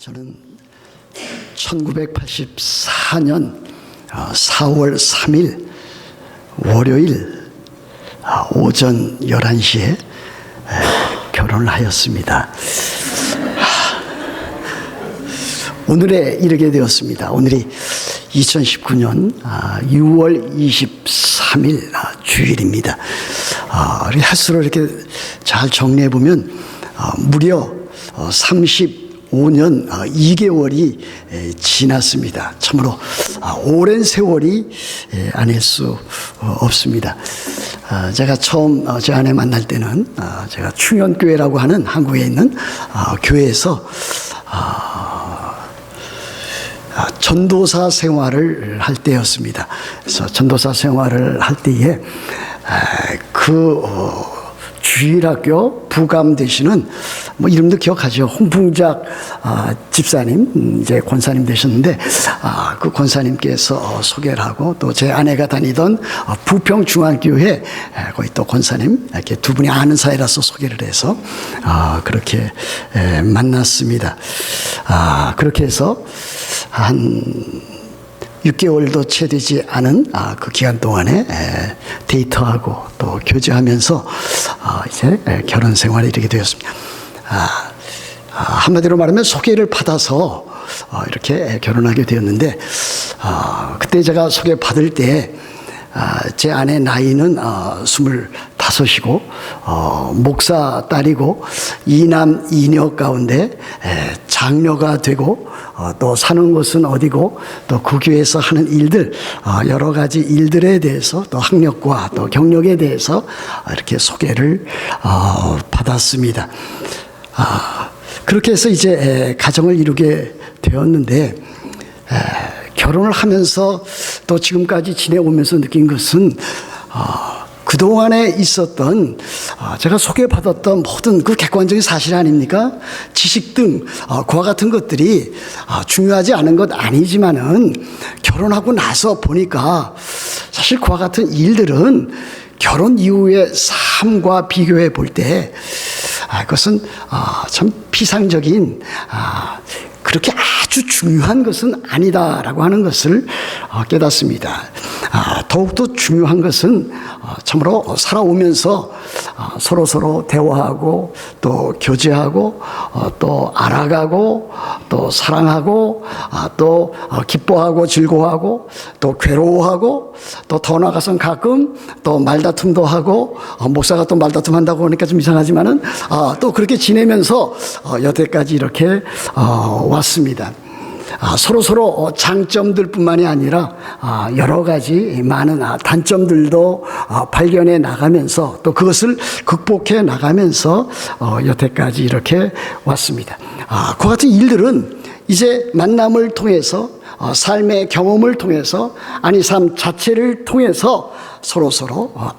저는 1984년 4월 3일 월요일 오전 11시에 결혼을 하였습니다. 오늘에 이르게 되었습니다. 오늘이 2019년 6월 23일 주일입니다. 횟수로 이렇게 잘 정리해 보면 무려 35년 2개월이 지났습니다. 참으로 오랜 세월이 아닐 수 없습니다. 제가 처음 제 아내 만날 때는 제가 충현교회라고 하는 한국에 있는 교회에서 전도사 생활을 할 때였습니다. 그래서 전도사 생활을 할 때에 주일학교 부감 되시는 이름도 기억하죠. 홍풍작 집사님, 이제 권사님 되셨는데 그 권사님께서 소개를 하고 또 제 아내가 다니던 부평중앙교회 거기 또 권사님 이렇게 두 분이 아는 사이라서 소개를 해서 그렇게 만났습니다. 그렇게 해서 한 6개월도 채 되지 않은 그 기간 동안에 데이트하고 또 교제하면서 이제 결혼 생활에 이르게 되었습니다. 한마디로 말하면 소개를 받아서 이렇게 결혼하게 되었는데 그때 제가 소개받을 때 제 아내 나이는 25이고 목사 딸이고 이남 이녀 가운데 장녀가 되고 또 사는 곳은 어디고 또 그 교회에서 하는 일들 여러 가지 일들에 대해서 또 학력과 또 경력에 대해서 이렇게 소개를 받았습니다. 그렇게 해서 이제 가정을 이루게 되었는데 결혼을 하면서 또 지금까지 지내오면서 느낀 것은 그동안에 있었던 제가 소개받았던 모든 그 객관적인 사실 아닙니까? 지식 등 그와 같은 것들이 중요하지 않은 것 아니지만은 결혼하고 나서 보니까 사실 그와 같은 일들은 결혼 이후의 삶과 비교해 볼 때 그것은 참 피상적인 그렇게 아주 중요한 것은 아니다라고 하는 것을 깨닫습니다. 더욱더 중요한 것은 참으로 살아오면서 서로 대화하고 또 교제하고 또 알아가고 또 사랑하고 또 기뻐하고 즐거워하고 또 괴로워하고 또 더 나아가서는 가끔 또 말다툼도 하고 목사가 또 말다툼한다고 하니까 좀 이상하지만은 또 그렇게 지내면서 여태까지 이렇게 왔습니다. 서로 장점들 뿐만이 아니라 여러 가지 많은 단점들도 발견해 나가면서 또 그것을 극복해 나가면서 여태까지 이렇게 왔습니다. 그 같은 일들은 이제 만남을 통해서 삶의 경험을 통해서 아니 삶 자체를 통해서 서로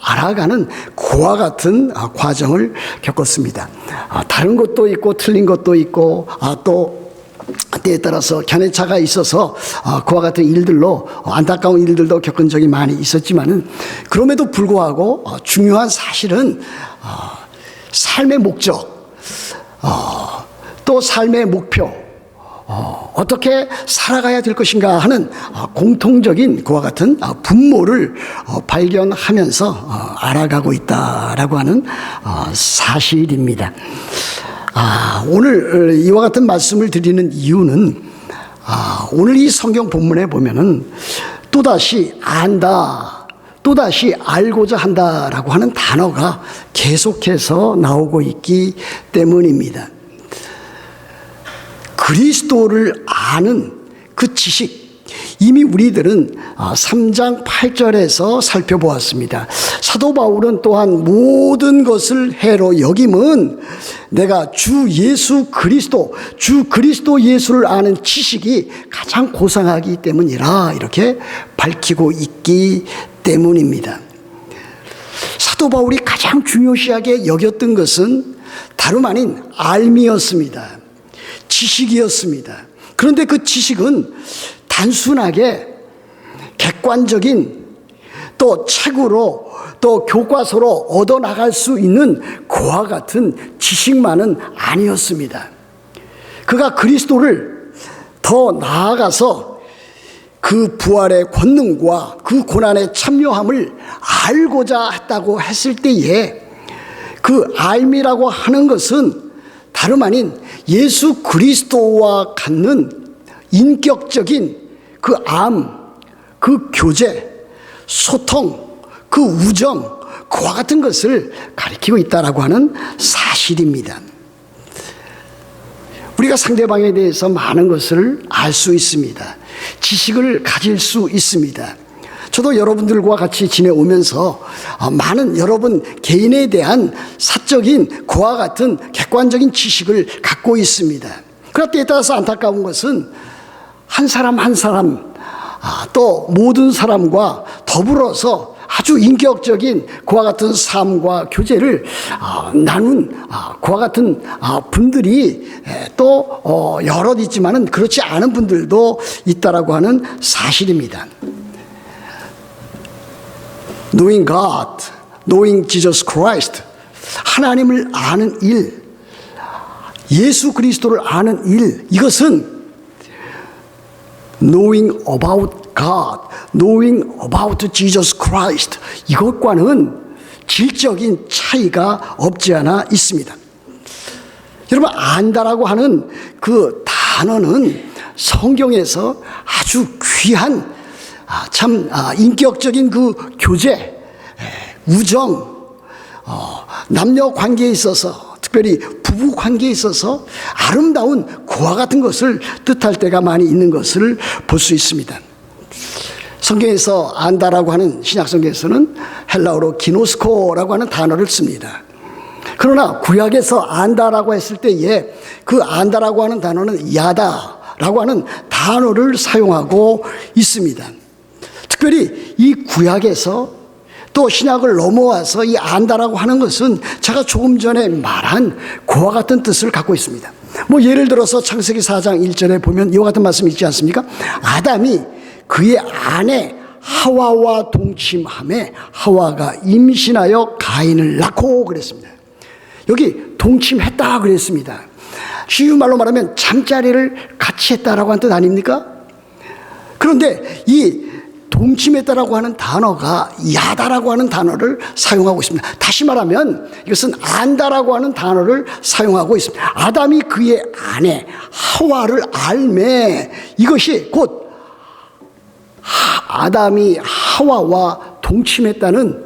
알아가는 그와 같은 과정을 겪었습니다. 다른 것도 있고 틀린 것도 있고 또 때에 따라서 견해차가 있어서 그와 같은 일들로 안타까운 일들도 겪은 적이 많이 있었지만은 그럼에도 불구하고 중요한 사실은 삶의 목적 또 삶의 목표 어떻게 살아가야 될 것인가 하는 공통적인 그와 같은 분모를 발견하면서 알아가고 있다라고 하는 사실입니다. 오늘 이와 같은 말씀을 드리는 이유는 오늘 이 성경 본문에 보면은 또다시 안다, 또다시 알고자 한다라고 하는 단어가 계속해서 나오고 있기 때문입니다. 그리스도를 아는 그 지식, 이미 우리들은 3장 8절에서 살펴보았습니다. 사도 바울은 또한 모든 것을 해로 여김은 내가 주 그리스도 예수를 아는 지식이 가장 고상하기 때문이라 이렇게 밝히고 있기 때문입니다. 사도 바울이 가장 중요시하게 여겼던 것은 다름 아닌 알미였습니다. 지식이었습니다. 그런데 그 지식은 단순하게 객관적인 또 책으로 또 교과서로 얻어나갈 수 있는 그와 같은 지식만은 아니었습니다. 그가 그리스도를 더 나아가서 그 부활의 권능과 그 고난의 참여함을 알고자 했다고 했을 때에 그 알미라고 하는 것은 다름 아닌 예수 그리스도와 갖는 인격적인 그 그 교제, 소통, 그 우정, 그와 같은 것을 가리키고 있다라고 하는 사실입니다. 우리가 상대방에 대해서 많은 것을 알 수 있습니다. 지식을 가질 수 있습니다. 저도 여러분들과 같이 지내오면서 많은 여러분 개인에 대한 사적인 그와 같은 객관적인 지식을 갖고 있습니다. 그러나 때에 따라서 안타까운 것은 한 사람 한 사람 또 모든 사람과 더불어서 아주 인격적인 그와 같은 삶과 교제를 나눈 그와 같은 분들이 또 여럿 있지만은 그렇지 않은 분들도 있다라고 하는 사실입니다. Knowing God, knowing Jesus Christ, 하나님을 아는 일, 예수 그리스도를 아는 일, 이것은 knowing about God, knowing about Jesus Christ, 이것과는 질적인 차이가 없지 않아 있습니다. 여러분, 안다라고 하는 그 단어는 성경에서 아주 귀한 참 인격적인 그 교제, 우정, 남녀 관계에 있어서 특별히 부부 관계에 있어서 아름다운 그와 같은 것을 뜻할 때가 많이 있는 것을 볼 수 있습니다. 성경에서 안다라고 하는 신약성경에서는 헬라어로 기노스코라고 하는 단어를 씁니다. 그러나 구약에서 안다라고 했을 때에 그 안다라고 하는 단어는 야다라고 하는 단어를 사용하고 있습니다. 특별히 이 구약에서 또 신약을 넘어와서 이 안다라고 하는 것은 제가 조금 전에 말한 그와 같은 뜻을 갖고 있습니다. 뭐 예를 들어서 창세기 4장 1절에 보면 이와 같은 말씀이 있지 않습니까? 아담이 그의 아내 하와와 동침함에 하와가 임신하여 가인을 낳고 그랬습니다. 여기 동침했다 그랬습니다. 쉬운 말로 말하면 잠자리를 같이 했다라고 하는 뜻 아닙니까? 그런데 이 동침했다라고 하는 단어가 야다라고 하는 단어를 사용하고 있습니다. 다시 말하면 이것은 안다라고 하는 단어를 사용하고 있습니다. 아담이 그의 아내 하와를 알매, 이것이 곧 아담이 하와와 동침했다는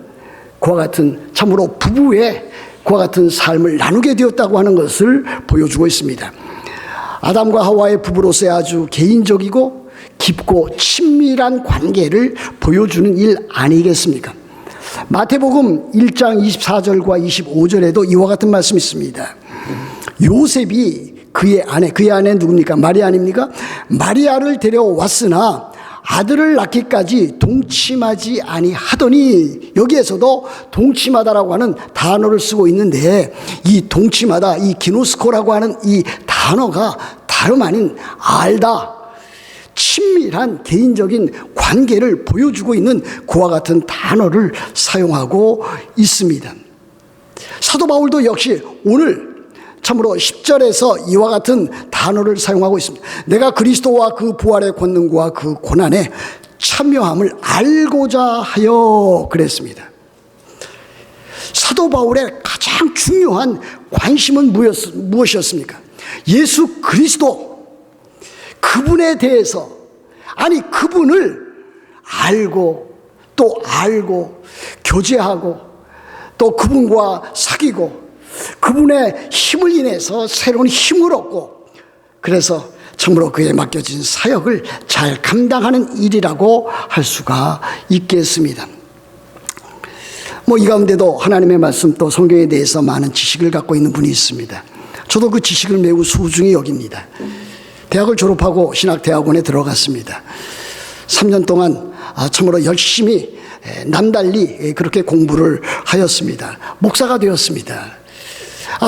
그와 같은 참으로 부부의 그와 같은 삶을 나누게 되었다고 하는 것을 보여주고 있습니다. 아담과 하와의 부부로서의 아주 개인적이고 깊고 친밀한 관계를 보여주는 일 아니겠습니까? 마태복음 1장 24절과 25절에도 이와 같은 말씀이 있습니다. 요셉이 그의 아내 누굽니까? 마리아 아닙니까? 마리아를 데려왔으나 아들을 낳기까지 동침하지 아니하더니, 여기에서도 동침하다라고 하는 단어를 쓰고 있는데 이 동침하다, 이 기노스코라고 하는 이 단어가 다름 아닌 알다, 친밀한 개인적인 관계를 보여주고 있는 그와 같은 단어를 사용하고 있습니다. 사도 바울도 역시 오늘 참으로 10절에서 이와 같은 단어를 사용하고 있습니다. 내가 그리스도와 그 부활의 권능과 그 고난에 참여함을 알고자 하여 그랬습니다. 사도 바울의 가장 중요한 관심은 무엇이었습니까? 예수 그리스도, 그분에 대해서, 아니 그분을 알고 또 알고 교제하고 또 그분과 사귀고 그분의 힘을 인해서 새로운 힘을 얻고, 그래서 참으로 그에 맡겨진 사역을 잘 감당하는 일이라고 할 수가 있겠습니다. 뭐 이 가운데도 하나님의 말씀 또 성경에 대해서 많은 지식을 갖고 있는 분이 있습니다. 저도 그 지식을 매우 소중히 여깁니다. 대학을 졸업하고 신학대학원에 들어갔습니다. 3년 동안 참으로 열심히 남달리 그렇게 공부를 하였습니다. 목사가 되었습니다.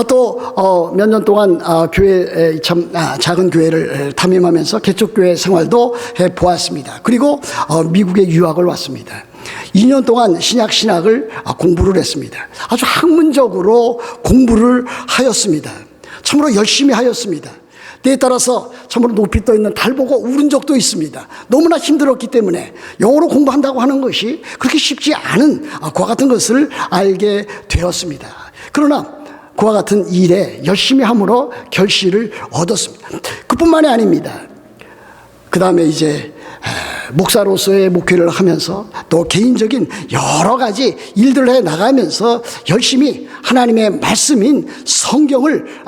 또 몇 년 동안 교회 참 작은 교회를 탐임하면서 개척교회 생활도 해보았습니다. 그리고 미국에 유학을 왔습니다. 2년 동안 신학을 공부를 했습니다. 아주 학문적으로 공부를 하였습니다. 참으로 열심히 하였습니다. 때에 따라서 참으로 높이 떠 있는 달 보고 울은 적도 있습니다. 너무나 힘들었기 때문에 영어로 공부한다고 하는 것이 그렇게 쉽지 않은 그와 같은 것을 알게 되었습니다. 그러나 그와 같은 일에 열심히 함으로 결실을 얻었습니다. 그뿐만이 아닙니다. 그 다음에 이제 목사로서의 목회를 하면서 또 개인적인 여러 가지 일들을 해 나가면서 열심히 하나님의 말씀인 성경을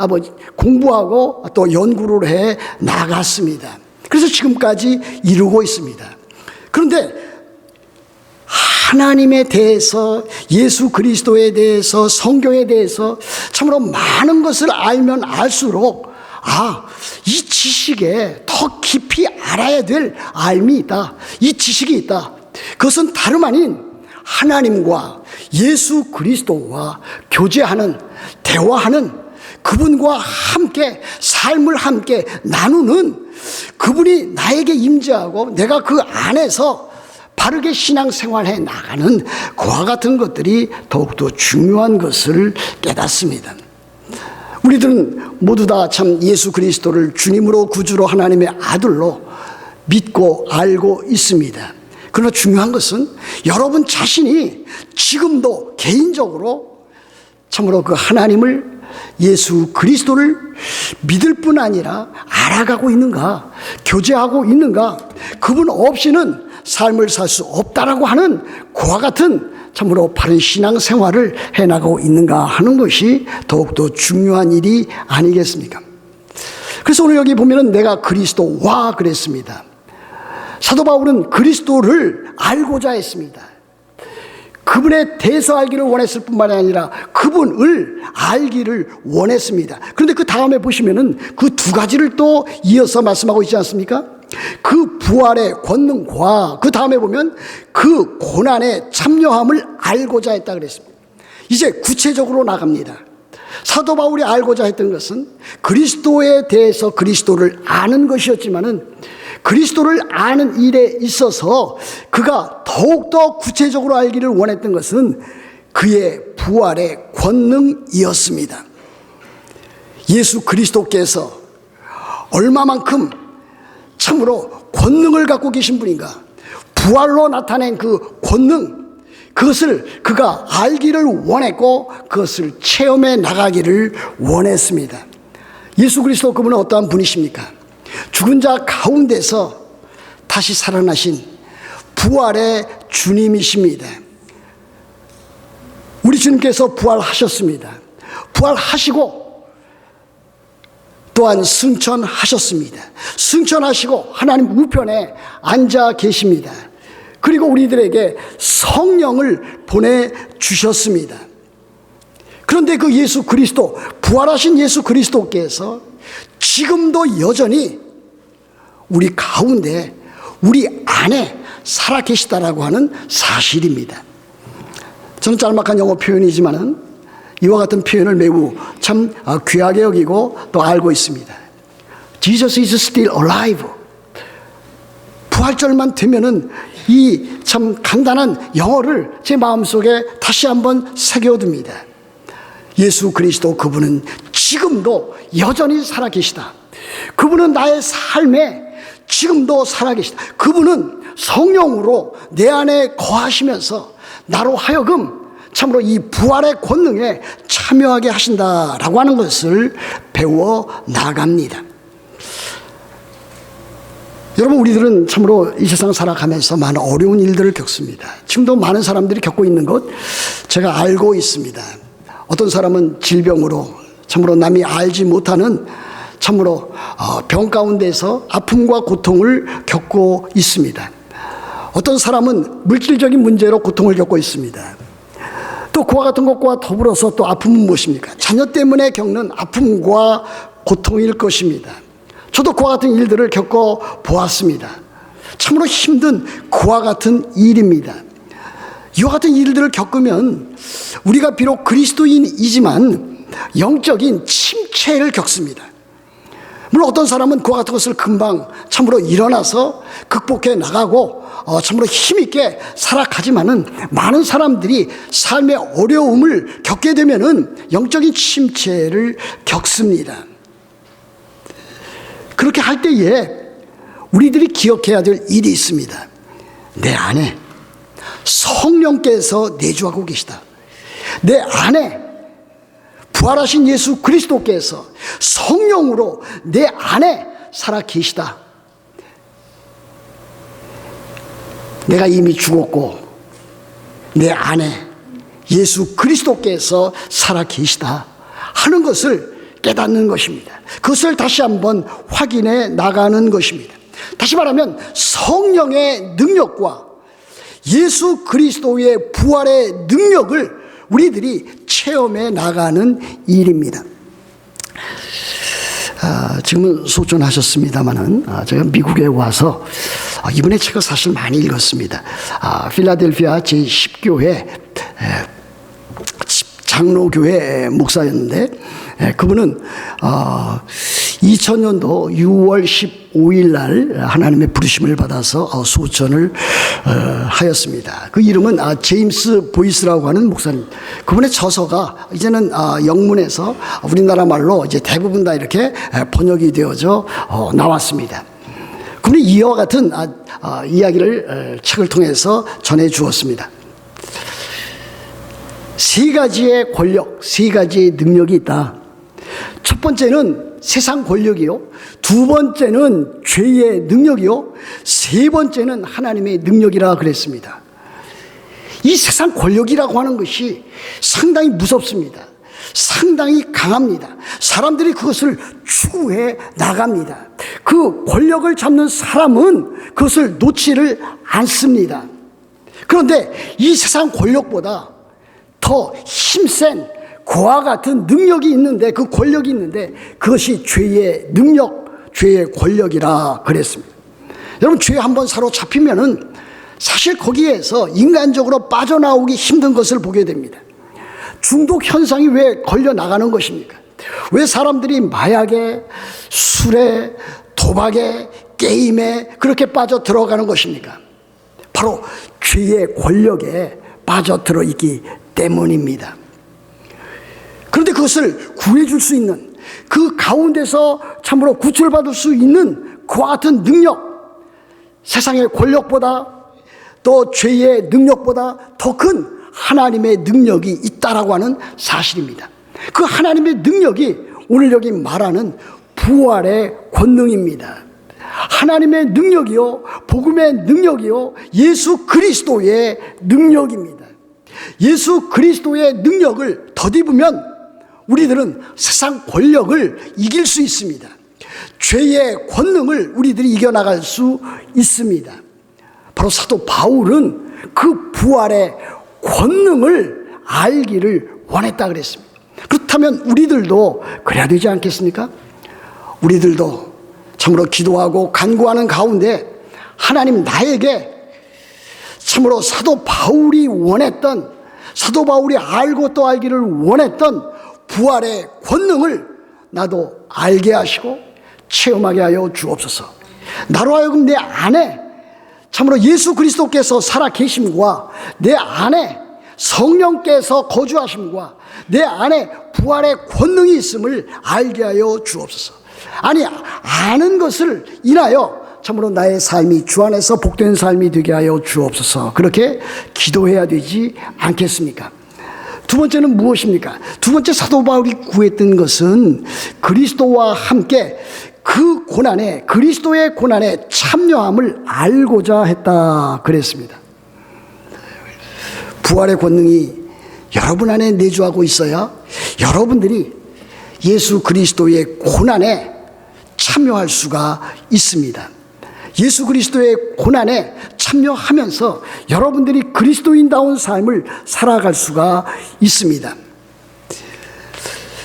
공부하고 또 연구를 해 나갔습니다. 그래서 지금까지 이루고 있습니다. 그런데 하나님에 대해서, 예수 그리스도에 대해서, 성경에 대해서 참으로 많은 것을 알면 알수록 이 지식에 더 깊이 알아야 될 알미 있다. 이 지식이 있다. 그것은 다름 아닌 하나님과 예수 그리스도와 교제하는, 대화하는, 그분과 함께 삶을 함께 나누는, 그분이 나에게 임재하고 내가 그 안에서 바르게 신앙생활해 나가는 그와 같은 것들이 더욱더 중요한 것을 깨닫습니다. 우리들은 모두 다 참 예수 그리스도를 주님으로 구주로 하나님의 아들로 믿고 알고 있습니다. 그러나 중요한 것은 여러분 자신이 지금도 개인적으로 참으로 그 하나님을, 예수 그리스도를 믿을 뿐 아니라 알아가고 있는가, 교제하고 있는가, 그분 없이는 삶을 살 수 없다라고 하는 그와 같은 참으로 바른 신앙생활을 해나가고 있는가 하는 것이 더욱더 중요한 일이 아니겠습니까? 그래서 오늘 여기 보면은 내가 그리스도와 그랬습니다. 사도 바울은 그리스도를 알고자 했습니다. 그분에 대해서 알기를 원했을 뿐만이 아니라 그분을 알기를 원했습니다. 그런데 그 다음에 보시면은 그 두 가지를 또 이어서 말씀하고 있지 않습니까? 그 부활의 권능과 그 다음에 보면 그 고난에 참여함을 알고자 했다 그랬습니다. 이제 구체적으로 나갑니다. 사도 바울이 알고자 했던 것은 그리스도에 대해서 그리스도를 아는 것이었지만은 그리스도를 아는 일에 있어서 그가 더욱더 구체적으로 알기를 원했던 것은 그의 부활의 권능이었습니다. 예수 그리스도께서 얼마만큼 참으로 권능을 갖고 계신 분인가, 부활로 나타낸 그 권능, 그것을 그가 알기를 원했고 그것을 체험해 나가기를 원했습니다. 예수 그리스도 그분은 어떠한 분이십니까? 죽은 자 가운데서 다시 살아나신 부활의 주님이십니다. 우리 주님께서 부활하셨습니다. 부활하시고 또한 승천하셨습니다. 승천하시고 하나님 우편에 앉아 계십니다. 그리고 우리들에게 성령을 보내주셨습니다. 그런데 그 예수 그리스도, 부활하신 예수 그리스도께서 지금도 여전히 우리 가운데, 우리 안에 살아계시다라고 하는 사실입니다. 저는 짤막한 영어 표현이지만은 이와 같은 표현을 매우 참 귀하게 여기고 또 알고 있습니다. Jesus is still alive. 부활절만 되면은 이 참 간단한 영어를 제 마음속에 다시 한번 새겨둡니다. 예수 그리스도 그분은 지금도 여전히 살아계시다. 그분은 나의 삶에 지금도 살아계시다. 그분은 성령으로 내 안에 거하시면서 나로 하여금 참으로 이 부활의 권능에 참여하게 하신다라고 하는 것을 배워 나갑니다. 여러분, 우리들은 참으로 이 세상 살아가면서 많은 어려운 일들을 겪습니다. 지금도 많은 사람들이 겪고 있는 것 제가 알고 있습니다. 어떤 사람은 질병으로, 참으로 남이 알지 못하는 참으로 병 가운데서 아픔과 고통을 겪고 있습니다. 어떤 사람은 물질적인 문제로 고통을 겪고 있습니다. 또 그와 같은 것과 더불어서 또 아픔은 무엇입니까? 자녀 때문에 겪는 아픔과 고통일 것입니다. 저도 그와 같은 일들을 겪어 보았습니다. 참으로 힘든 그와 같은 일입니다. 이와 같은 일들을 겪으면 우리가 비록 그리스도인이지만 영적인 침체를 겪습니다. 물론 어떤 사람은 그와 같은 것을 금방 참으로 일어나서 극복해 나가고 참으로 힘있게 살아가지만은 많은 사람들이 삶의 어려움을 겪게 되면은 영적인 침체를 겪습니다. 그렇게 할 때에 우리들이 기억해야 될 일이 있습니다. 내 안에 성령께서 내주하고 계시다. 내 안에 부활하신 예수 그리스도께서 성령으로 내 안에 살아 계시다. 내가 이미 죽었고 내 안에 예수 그리스도께서 살아 계시다 하는 것을 깨닫는 것입니다. 그것을 다시 한번 확인해 나가는 것입니다. 다시 말하면 성령의 능력과 예수 그리스도의 부활의 능력을 우리들이 체험해 나가는 일입니다. 지금은 소천하셨습니다마는 제가 미국에 와서 이번에 책을 사실 많이 읽었습니다. 필라델피아 제10교회 장로교회 목사였는데 그분은 2000년도 6월 15일 날 하나님의 부르심을 받아서 소천을 하였습니다. 그 이름은 제임스 보이스라고 하는 목사님. 그분의 저서가 이제는 영문에서 우리나라 말로 이제 대부분 다 이렇게 번역이 되어져 나왔습니다. 그분이 이와 같은 이야기를 책을 통해서 전해 주었습니다. 세 가지의 권력, 세 가지의 능력이 있다. 첫 번째는 세상 권력이요. 두 번째는 죄의 능력이요. 세 번째는 하나님의 능력이라 그랬습니다. 이 세상 권력이라고 하는 것이 상당히 무섭습니다. 상당히 강합니다. 사람들이 그것을 추구해 나갑니다. 그 권력을 잡는 사람은 그것을 놓지를 않습니다. 그런데 이 세상 권력보다 더 힘센 그와 같은 능력이 있는데, 그 권력이 있는데 그것이 죄의 능력, 죄의 권력이라 그랬습니다. 여러분, 죄 한번 사로잡히면은 사실 거기에서 인간적으로 빠져나오기 힘든 것을 보게 됩니다. 중독 현상이 왜 걸려 나가는 것입니까? 왜 사람들이 마약에, 술에, 도박에, 게임에 그렇게 빠져 들어가는 것입니까? 바로 죄의 권력에 빠져들어 있기 때문입니다. 그런데 그것을 구해줄 수 있는, 그 가운데서 참으로 구출받을 수 있는 그와 같은 능력, 세상의 권력보다 또 죄의 능력보다 더 큰 하나님의 능력이 있다라고 하는 사실입니다. 그 하나님의 능력이 오늘 여기 말하는 부활의 권능입니다. 하나님의 능력이요, 복음의 능력이요, 예수 그리스도의 능력입니다. 예수 그리스도의 능력을 덧입으면 우리들은 세상 권력을 이길 수 있습니다. 죄의 권능을 우리들이 이겨나갈 수 있습니다. 바로 사도 바울은 그 부활의 권능을 알기를 원했다 그랬습니다. 그렇다면 우리들도 그래야 되지 않겠습니까? 우리들도 참으로 기도하고 간구하는 가운데 하나님, 나에게 참으로 사도 바울이 원했던, 사도 바울이 알고 또 알기를 원했던 부활의 권능을 나도 알게 하시고 체험하게 하여 주옵소서. 나로 하여금 내 안에 참으로 예수 그리스도께서 살아 계심과 내 안에 성령께서 거주하심과 내 안에 부활의 권능이 있음을 알게 하여 주옵소서. 아니, 아는 것을 인하여 참으로 나의 삶이 주 안에서 복된 삶이 되게 하여 주옵소서. 그렇게 기도해야 되지 않겠습니까? 두 번째는 무엇입니까? 두 번째 사도 바울이 구했던 것은 그리스도와 함께 그 고난에, 그리스도의 고난에 참여함을 알고자 했다 그랬습니다. 부활의 권능이 여러분 안에 내주하고 있어야 여러분들이 예수 그리스도의 고난에 참여할 수가 있습니다. 예수 그리스도의 고난에 참여하면서 여러분들이 그리스도인다운 삶을 살아갈 수가 있습니다.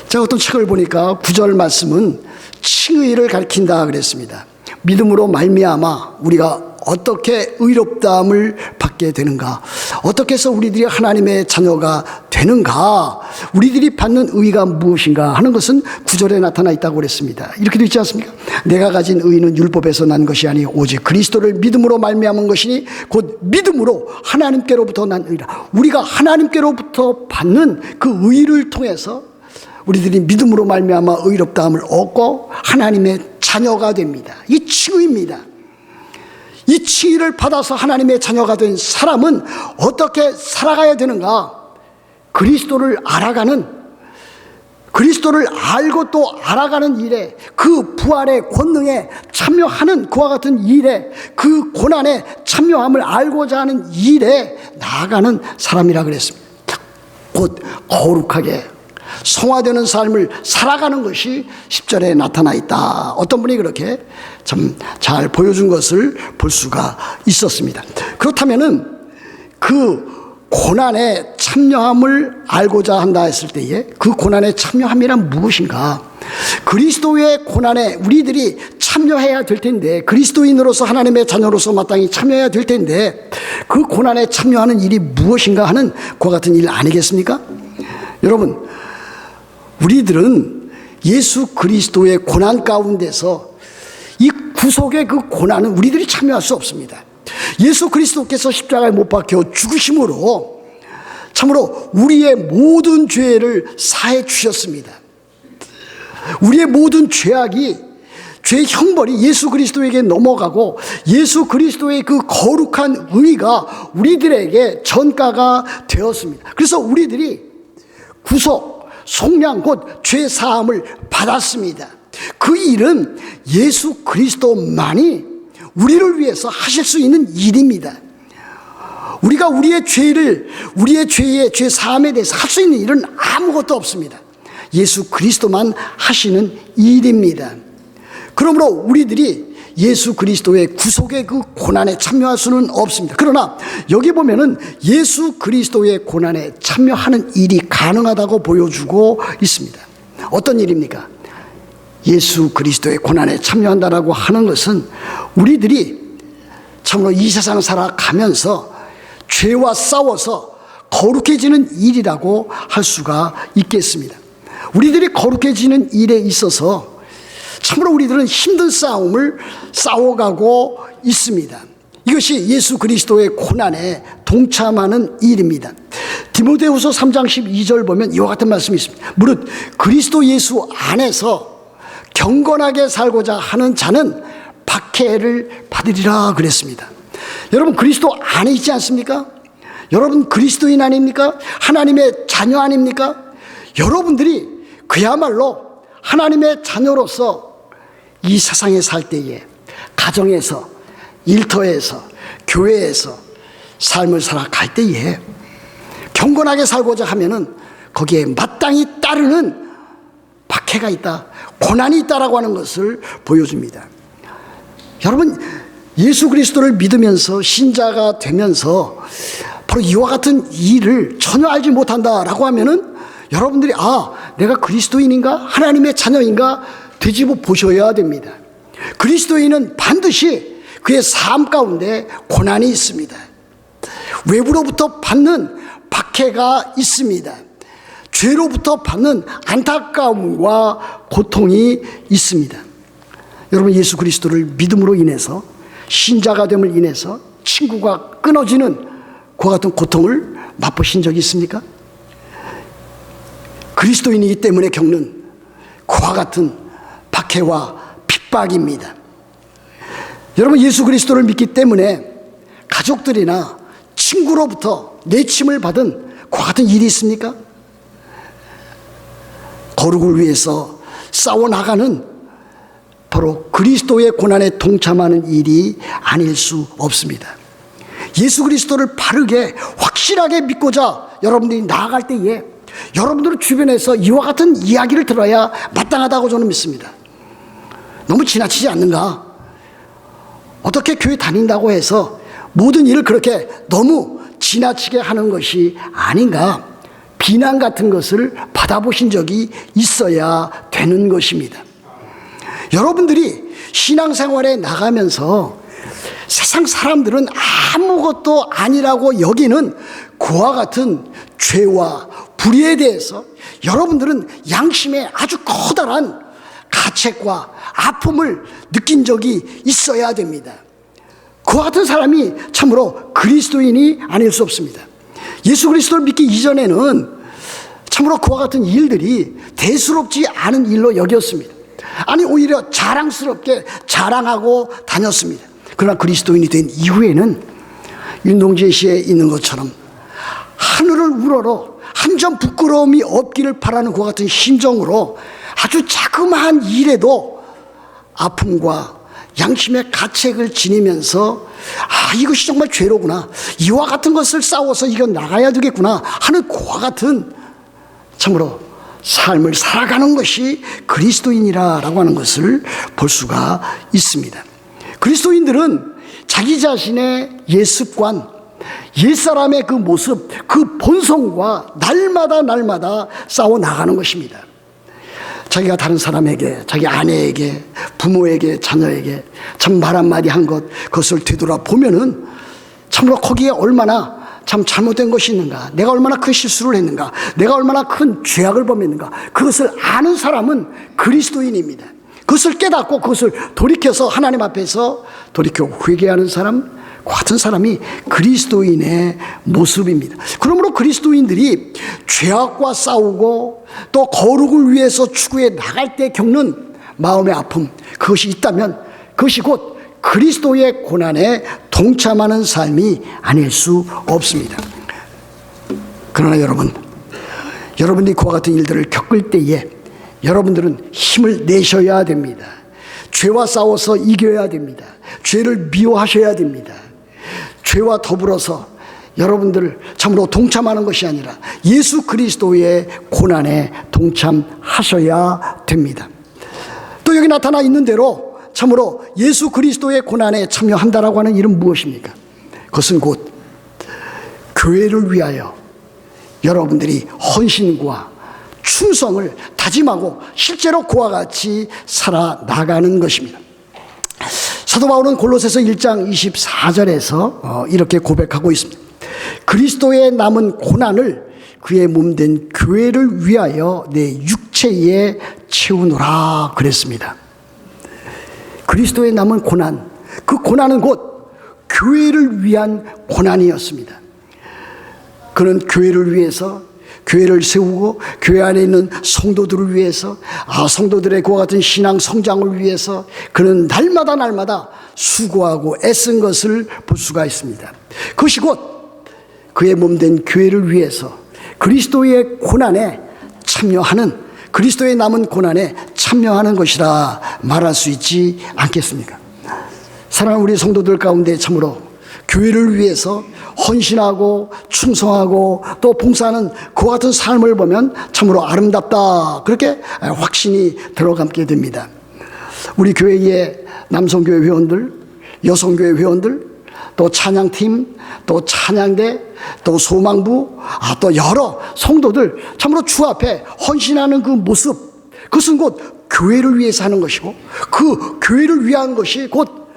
제가 어떤 책을 보니까 9절 말씀은 칭의를 가리킨다 그랬습니다. 믿음으로 말미암아 우리가 어떻게 의롭다함을 받게 되는가, 어떻게 해서 우리들이 하나님의 자녀가 되는가, 우리들이 받는 의가 무엇인가 하는 것은 9절에 나타나 있다고 그랬습니다. 이렇게 되어 있지 않습니까? 내가 가진 의는 율법에서 난 것이 아니 오직 그리스도를 믿음으로 말미암은 것이니 곧 믿음으로 하나님께로부터 난 의라. 우리가 하나님께로부터 받는 그 의를 통해서 우리들이 믿음으로 말미암아 의롭다함을 얻고 하나님의 자녀가 됩니다. 이 칭의입니다. 이 칭의를 받아서 하나님의 자녀가 된 사람은 어떻게 살아가야 되는가? 그리스도를 알아가는, 그리스도를 알고 또 알아가는 일에, 그 부활의 권능에 참여하는 그와 같은 일에, 그 고난에 참여함을 알고자 하는 일에 나아가는 사람이라 그랬습니다. 곧 거룩하게 성화되는 삶을 살아가는 것이 10절에 나타나 있다. 어떤 분이 그렇게 참 잘 보여준 것을 볼 수가 있었습니다. 그렇다면은 그 고난에 참여함을 알고자 한다 했을 때에 그 고난에 참여함이란 무엇인가? 그리스도의 고난에 우리들이 참여해야 될 텐데, 그리스도인으로서 하나님의 자녀로서 마땅히 참여해야 될 텐데 그 고난에 참여하는 일이 무엇인가 하는 그와 같은 일 아니겠습니까? 여러분, 우리들은 예수 그리스도의 고난 가운데서 이 구속의 그 고난은 우리들이 참여할 수 없습니다. 예수 그리스도께서 십자가에 못 박혀 죽으심으로 참으로 우리의 모든 죄를 사해 주셨습니다. 우리의 모든 죄악이, 죄의 형벌이 예수 그리스도에게 넘어가고 예수 그리스도의 그 거룩한 의가 우리들에게 전가가 되었습니다. 그래서 우리들이 구속, 속량 곧 죄 사함을 받았습니다. 그 일은 예수 그리스도만이 우리를 위해서 하실 수 있는 일입니다. 우리가 우리의 죄의 죄 사함에 대해서 할 수 있는 일은 아무것도 없습니다. 예수 그리스도만 하시는 일입니다. 그러므로 우리들이 예수 그리스도의 구속의 그 고난에 참여할 수는 없습니다. 그러나 여기 보면은 예수 그리스도의 고난에 참여하는 일이 가능하다고 보여주고 있습니다. 어떤 일입니까? 예수 그리스도의 고난에 참여한다라고 하는 것은 우리들이 참으로 이 세상 살아가면서 죄와 싸워서 거룩해지는 일이라고 할 수가 있겠습니다. 우리들이 거룩해지는 일에 있어서 참으로 우리들은 힘든 싸움을 싸워가고 있습니다. 이것이 예수 그리스도의 고난에 동참하는 일입니다. 디모데후서 3장 12절 보면 이와 같은 말씀이 있습니다. 무릇 그리스도 예수 안에서 경건하게 살고자 하는 자는 박해를 받으리라 그랬습니다. 여러분, 그리스도 안에 있지 않습니까? 여러분 그리스도인 아닙니까? 하나님의 자녀 아닙니까? 여러분들이 그야말로 하나님의 자녀로서 이 세상에 살 때에 가정에서, 일터에서, 교회에서 삶을 살아갈 때에 경건하게 살고자 하면은 거기에 마땅히 따르는 박해가 있다, 고난이 있다라고 하는 것을 보여줍니다. 여러분, 예수 그리스도를 믿으면서 신자가 되면서 바로 이와 같은 일을 전혀 알지 못한다라고 하면은 여러분들이 내가 그리스도인인가? 하나님의 자녀인가? 되짚어 보셔야 됩니다. 그리스도인은 반드시 그의 삶 가운데 고난이 있습니다. 외부로부터 받는 박해가 있습니다. 죄로부터 받는 안타까움과 고통이 있습니다. 여러분, 예수 그리스도를 믿음으로 인해서, 신자가 됨을 인해서 친구가 끊어지는 그와 같은 고통을 맛보신 적이 있습니까? 그리스도인이기 때문에 겪는 그와 같은 박해와 핍박입니다. 여러분, 예수 그리스도를 믿기 때문에 가족들이나 친구로부터 내침을 받은 그와 같은 일이 있습니까? 거룩을 위해서 싸워나가는 바로 그리스도의 고난에 동참하는 일이 아닐 수 없습니다. 예수 그리스도를 바르게 확실하게 믿고자 여러분들이 나아갈 때에 여러분들 주변에서 이와 같은 이야기를 들어야 마땅하다고 저는 믿습니다. 너무 지나치지 않는가? 어떻게 교회 다닌다고 해서 모든 일을 그렇게 너무 지나치게 하는 것이 아닌가? 비난 같은 것을 받아보신 적이 있어야 되는 것입니다. 여러분들이 신앙생활에 나가면서 세상 사람들은 아무것도 아니라고 여기는 그와 같은 죄와 불의에 대해서 여러분들은 양심에 아주 커다란 가책과 아픔을 느낀 적이 있어야 됩니다. 그와 같은 사람이 참으로 그리스도인이 아닐 수 없습니다. 예수 그리스도를 믿기 이전에는 참으로 그와 같은 일들이 대수롭지 않은 일로 여겼습니다. 아니 오히려 자랑스럽게 자랑하고 다녔습니다. 그러나 그리스도인이 된 이후에는 윤동재 씨에 있는 것처럼 하늘을 우러러 한 점 부끄러움이 없기를 바라는 그와 같은 심정으로 아주 자그마한 일에도 아픔과 양심의 가책을 지니면서 이것이 정말 죄로구나, 이와 같은 것을 싸워서 이겨나가야 되겠구나 하는 그와 같은 참으로 삶을 살아가는 것이 그리스도인이라고 하는 것을 볼 수가 있습니다. 그리스도인들은 자기 자신의 옛습관, 옛사람의 그 모습, 그 본성과 날마다 싸워 나가는 것입니다. 자기가 다른 사람에게, 자기 아내에게, 부모에게, 자녀에게 참 말 한마디 한 것, 그것을 되돌아보면은 참으로 거기에 얼마나 참 잘못된 것이 있는가, 내가 얼마나 큰 실수를 했는가, 내가 얼마나 큰 죄악을 범했는가, 그것을 아는 사람은 그리스도인입니다. 그것을 깨닫고 그것을 돌이켜서 하나님 앞에서 돌이켜 회개하는 사람, 같은 사람이 그리스도인의 모습입니다. 그러므로 그리스도인들이 죄악과 싸우고 또 거룩을 위해서 추구해 나갈 때 겪는 마음의 아픔, 그것이 있다면 그것이 곧 그리스도의 고난에 동참하는 삶이 아닐 수 없습니다. 그러나 여러분들이 그와 같은 일들을 겪을 때에 여러분들은 힘을 내셔야 됩니다. 죄와 싸워서 이겨야 됩니다. 죄를 미워하셔야 됩니다. 죄와 더불어서 여러분들 참으로 동참하는 것이 아니라 예수 그리스도의 고난에 동참하셔야 됩니다. 또 여기 나타나 있는 대로 참으로 예수 그리스도의 고난에 참여한다라고 하는 일은 무엇입니까? 그것은 곧 교회를 위하여 여러분들이 헌신과 충성을 다짐하고 실제로 그와 같이 살아나가는 것입니다. 사도 바울은 골로새서 1장 24절에서 이렇게 고백하고 있습니다. 그리스도의 남은 고난을 그의 몸된 교회를 위하여 내 육체에 채우노라 그랬습니다. 그리스도의 남은 고난, 그 고난은 곧 교회를 위한 고난이었습니다. 그는 교회를 위해서, 교회를 세우고 교회 안에 있는 성도들을 위해서, 성도들의 그와 같은 신앙 성장을 위해서 그는 날마다 수고하고 애쓴 것을 볼 수가 있습니다. 그것이 곧 그의 몸된 교회를 위해서 그리스도의 고난에 참여하는, 그리스도의 남은 고난에 참여하는 것이라 말할 수 있지 않겠습니까? 사랑하는 우리 성도들 가운데 참으로 교회를 위해서 헌신하고 충성하고 또 봉사하는 그와 같은 삶을 보면 참으로 아름답다, 그렇게 확신이 들어감게 됩니다. 우리 교회의 남성교회 회원들, 여성교회 회원들, 또 찬양팀, 또 찬양대, 또 소망부, 또 여러 성도들 참으로 주 앞에 헌신하는 그 모습, 그것은 곧 교회를 위해서 하는 것이고 그 교회를 위한 것이 곧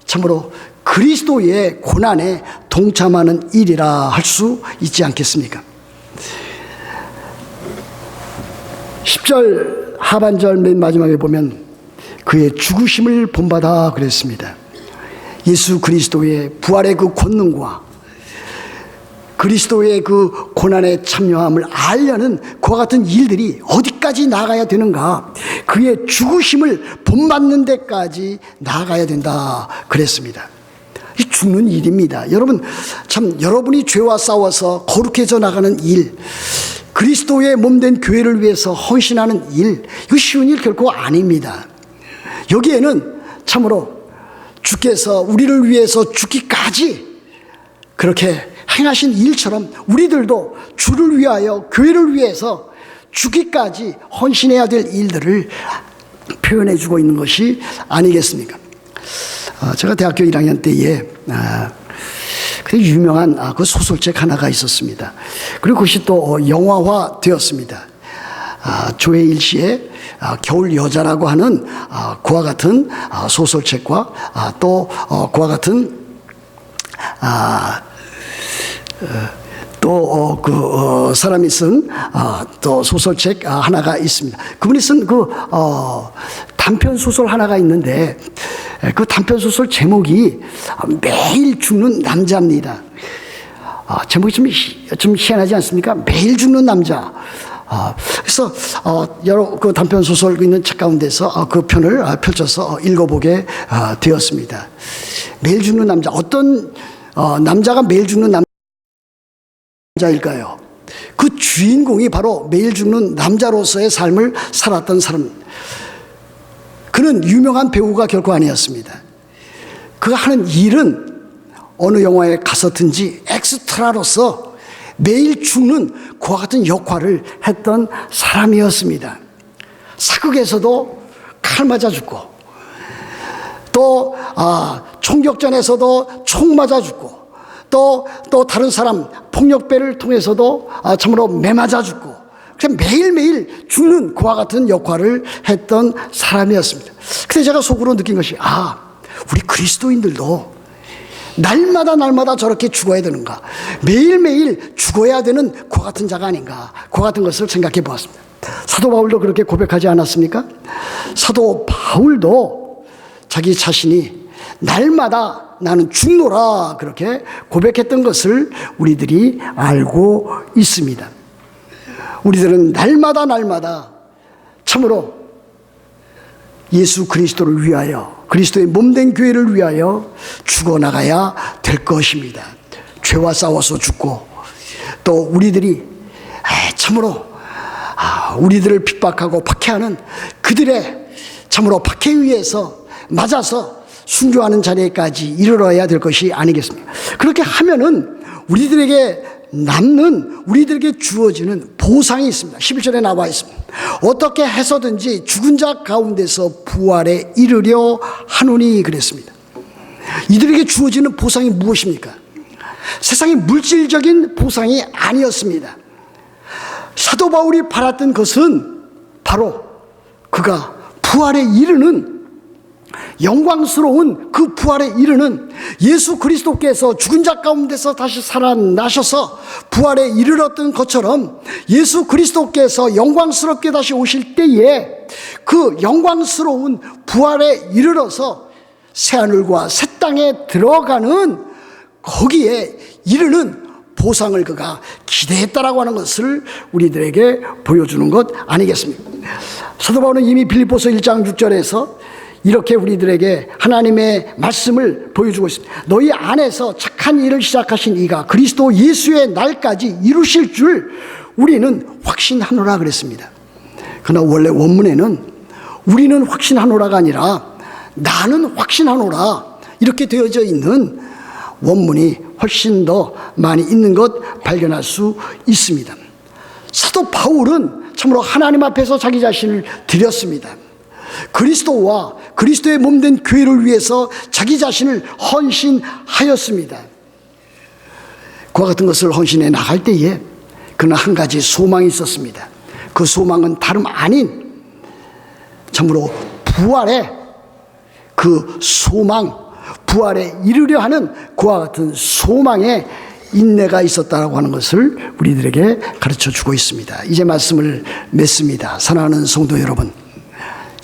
참으로 그리스도의 고난에 동참하는 일이라 할 수 있지 않겠습니까? 10절 하반절 맨 마지막에 보면 그의 죽으심을 본받아 그랬습니다. 예수 그리스도의 부활의 그 권능과 그리스도의 그 고난에 참여함을 알려는 그와 같은 일들이 어디까지 나가야 되는가, 그의 죽으심을 본받는 데까지 나가야 된다 그랬습니다. 이 죽는 일입니다. 여러분, 참 여러분이 죄와 싸워서 거룩해져 나가는 일, 그리스도의 몸된 교회를 위해서 헌신하는 일, 이거 쉬운 일 결코 아닙니다. 여기에는 참으로 주께서 우리를 위해서 죽기까지 그렇게 행하신 일처럼 우리들도 주를 위하여 교회를 위해서 죽기까지 헌신해야 될 일들을 표현해 주고 있는 것이 아니겠습니까? 제가 대학교 1학년 때에 그 유명한 그 소설책 하나가 있었습니다. 그리고 그것이 또 영화화 되었습니다. 조혜일 씨의 겨울 여자라고 하는 그와 같은 소설책과 또 그와 같은 또 그 사람이 쓴 또 소설책 하나가 있습니다. 그분이 쓴 그 단편 소설 하나가 있는데 그 단편 소설 제목이 매일 죽는 남자입니다. 제목이 좀 희한하지 않습니까? 매일 죽는 남자. 그래서 여러 그 단편 소설 있는 책 가운데서 그 편을 펼쳐서 읽어보게 되었습니다. 매일 죽는 남자, 어떤 남자가 매일 죽는 남자일까요? 그 주인공이 바로 매일 죽는 남자로서의 삶을 살았던 사람. 그는 유명한 배우가 결코 아니었습니다. 그가 하는 일은 어느 영화에 가서든지 엑스트라로서 매일 죽는 그와 같은 역할을 했던 사람이었습니다. 사극에서도 칼 맞아 죽고, 또 총격전에서도 총 맞아 죽고, 또 다른 사람 폭력배를 통해서도 참으로 매 맞아 죽고, 그냥 매일매일 죽는 그와 같은 역할을 했던 사람이었습니다. 근데 제가 속으로 느낀 것이, 우리 그리스도인들도 날마다 저렇게 죽어야 되는가, 매일매일 죽어야 되는 그와 같은 자가 아닌가, 그와 같은 것을 생각해 보았습니다. 사도 바울도 그렇게 고백하지 않았습니까? 사도 바울도 자기 자신이 날마다 나는 죽노라 그렇게 고백했던 것을 우리들이 알고 있습니다. 우리들은 날마다 참으로 예수 그리스도를 위하여, 그리스도의 몸된 교회를 위하여 죽어나가야 될 것입니다. 죄와 싸워서 죽고, 또 우리들이 참으로 우리들을 핍박하고 박해하는 그들의 참으로 박해에 의해서 맞아서 순교하는 자리까지 이르러야 될 것이 아니겠습니까? 그렇게 하면은 우리들에게 남는, 우리들에게 주어지는 보상이 있습니다. 11절에 나와 있습니다. 어떻게 해서든지 죽은 자 가운데서 부활에 이르려 하노니 그랬습니다. 이들에게 주어지는 보상이 무엇입니까? 세상의 물질적인 보상이 아니었습니다. 사도 바울이 바랐던 것은 바로 그가 부활에 이르는, 영광스러운 그 부활에 이르는 예수 그리스도께서 죽은 자 가운데서 다시 살아나셔서 부활에 이르렀던 것처럼 예수 그리스도께서 영광스럽게 다시 오실 때에 그 영광스러운 부활에 이르러서 새하늘과 새 땅에 들어가는 거기에 이르는 보상을 그가 기대했다라고 하는 것을 우리들에게 보여주는 것 아니겠습니까? 사도 바울은 이미 빌립보서 1장 6절에서 이렇게 우리들에게 하나님의 말씀을 보여주고 있습니다. 너희 안에서 착한 일을 시작하신 이가 그리스도 예수의 날까지 이루실 줄 우리는 확신하노라 그랬습니다. 그러나 원래 원문에는 우리는 확신하노라가 아니라 나는 확신하노라 이렇게 되어져 있는 원문이 훨씬 더 많이 있는 것 발견할 수 있습니다. 사도 바울은 참으로 하나님 앞에서 자기 자신을 드렸습니다. 그리스도와 그리스도의 몸된 교회를 위해서 자기 자신을 헌신하였습니다. 그와 같은 것을 헌신해 나갈 때에 그는 한 가지 소망이 있었습니다. 그 소망은 다름 아닌 참으로 부활의 그 소망, 부활에 이르려 하는 그와 같은 소망의 인내가 있었다라고 하는 것을 우리들에게 가르쳐 주고 있습니다. 이제 말씀을 맺습니다. 사랑하는 성도 여러분,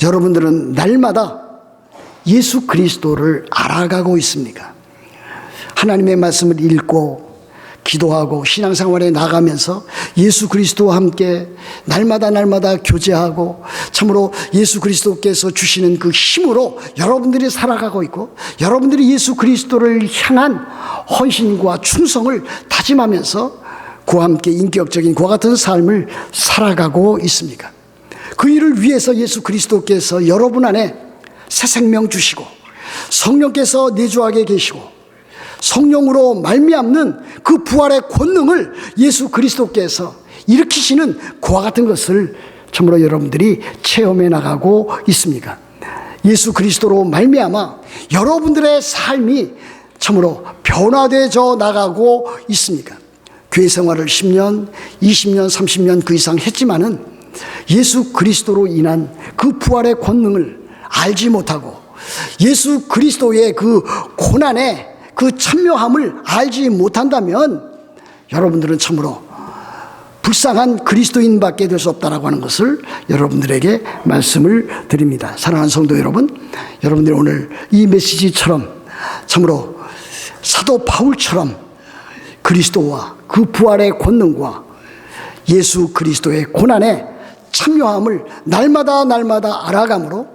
여러분들은 날마다 예수 그리스도를 알아가고 있습니까? 하나님의 말씀을 읽고 기도하고 신앙생활에 나가면서 예수 그리스도와 함께 날마다 교제하고 참으로 예수 그리스도께서 주시는 그 힘으로 여러분들이 살아가고 있고 여러분들이 예수 그리스도를 향한 헌신과 충성을 다짐하면서 그와 함께 인격적인 그와 같은 삶을 살아가고 있습니까? 그 일을 위해서 예수 그리스도께서 여러분 안에 새 생명 주시고 성령께서 내주하게 계시고 성령으로 말미암는 그 부활의 권능을 예수 그리스도께서 일으키시는 그와 같은 것을 참으로 여러분들이 체험해 나가고 있습니까? 예수 그리스도로 말미암아 여러분들의 삶이 참으로 변화되어 나가고 있습니까? 교회 생활을 10년, 20년, 30년 그 이상 했지만은 예수 그리스도로 인한 그 부활의 권능을 알지 못하고 예수 그리스도의 그 고난의 그 참여함을 알지 못한다면 여러분들은 참으로 불쌍한 그리스도인밖에 될 수 없다라고 하는 것을 여러분들에게 말씀을 드립니다. 사랑하는 성도 여러분, 여러분들이 오늘 이 메시지처럼 참으로 사도 바울처럼 그리스도와 그 부활의 권능과 예수 그리스도의 고난에 참여함을 날마다 알아감으로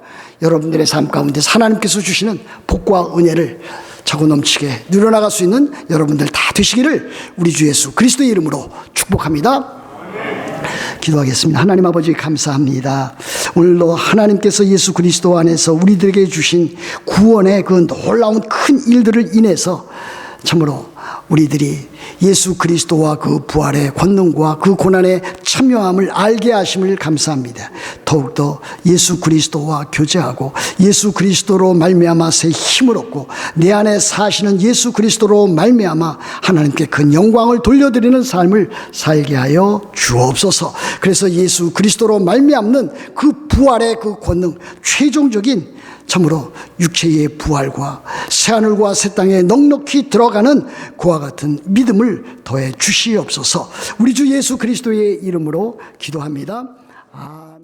여러분들의 삶 가운데 하나님께서 주시는 복과 은혜를 차고 넘치게 누려나갈 수 있는 여러분들 다 되시기를 우리 주 예수 그리스도의 이름으로 축복합니다. 기도하겠습니다. 하나님 아버지 감사합니다. 오늘도 하나님께서 예수 그리스도 안에서 우리들에게 주신 구원의 그 놀라운 큰 일들을 인해서 참으로 우리들이 예수 그리스도와 그 부활의 권능과 그 고난의 참여함을 알게 하심을 감사합니다. 더욱더 예수 그리스도와 교제하고 예수 그리스도로 말미암아 새 힘을 얻고 내 안에 사시는 예수 그리스도로 말미암아 하나님께 큰 영광을 돌려드리는 삶을 살게 하여 주옵소서. 그래서 예수 그리스도로 말미암는 그 부활의 그 권능, 최종적인 참으로 육체의 부활과 새하늘과 새 땅에 넉넉히 들어가는 그와 같은 믿음을 더해 주시옵소서. 우리 주 예수 그리스도의 이름으로 기도합니다. 아멘.